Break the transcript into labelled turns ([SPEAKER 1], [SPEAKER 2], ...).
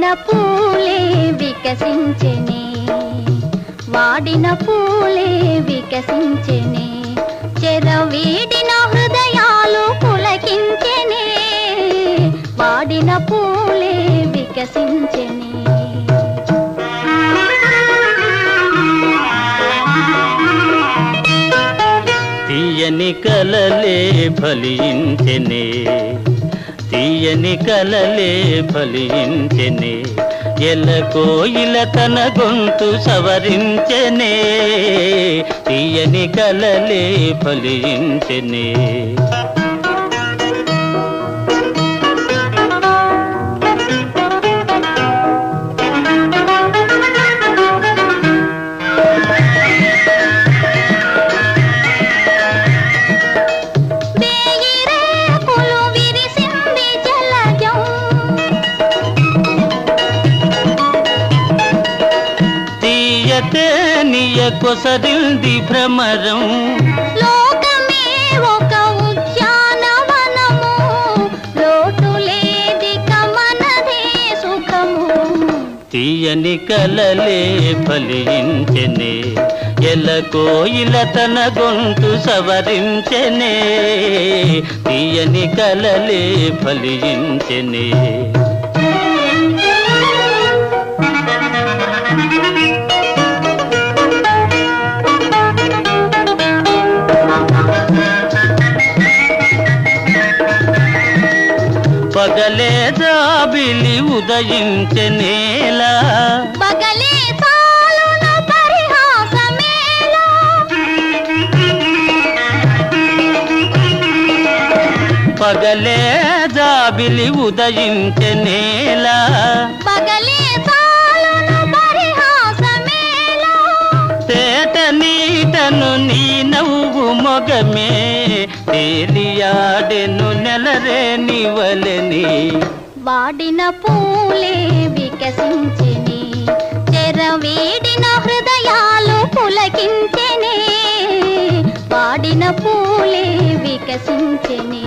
[SPEAKER 1] వాడిన పూలే వికసించెనే, వాడిన పూలే వికసించెనే, చెరవీడిన హృదయాలు పులకించెనే, వాడిన పూలే వికసించెనే.
[SPEAKER 2] తీయని కలలే ఫలించెనే, తీయని కలలే ఫలించెనే, ఎలకోయిల తన గొంతు సవరించెనే, తీయని కలలే ఫలించెనే. తీయతేనియ కొసరింది భ్రమరం,
[SPEAKER 1] లోకమే ఒక ఉద్యానవనము, లోటు లేదిక మనదే సుఖము.
[SPEAKER 2] తీయని కలలే ఫలించెనే, ఎలకోయిల తన గొంతు సవరించెనే, తీయని కలలే ఫలించెనే. పగలే జాబిలి ఉదయించెనేలా,
[SPEAKER 1] పగలే సాలున పరిహాసమేలా,
[SPEAKER 2] పగలే జాబిలి ఉదయించెనేలా,
[SPEAKER 1] పగలే సాలున పరిహాసమేలా,
[SPEAKER 2] తేట నీటను నీ నవ్వు మొగమే, తేలియాడెను నెలరేని వలెని.
[SPEAKER 1] వాడిన పూలే వికసించెనే, చెరవీడిన హృదయాలు పులకించెనే, వాడిన పూలే వికసించెనే.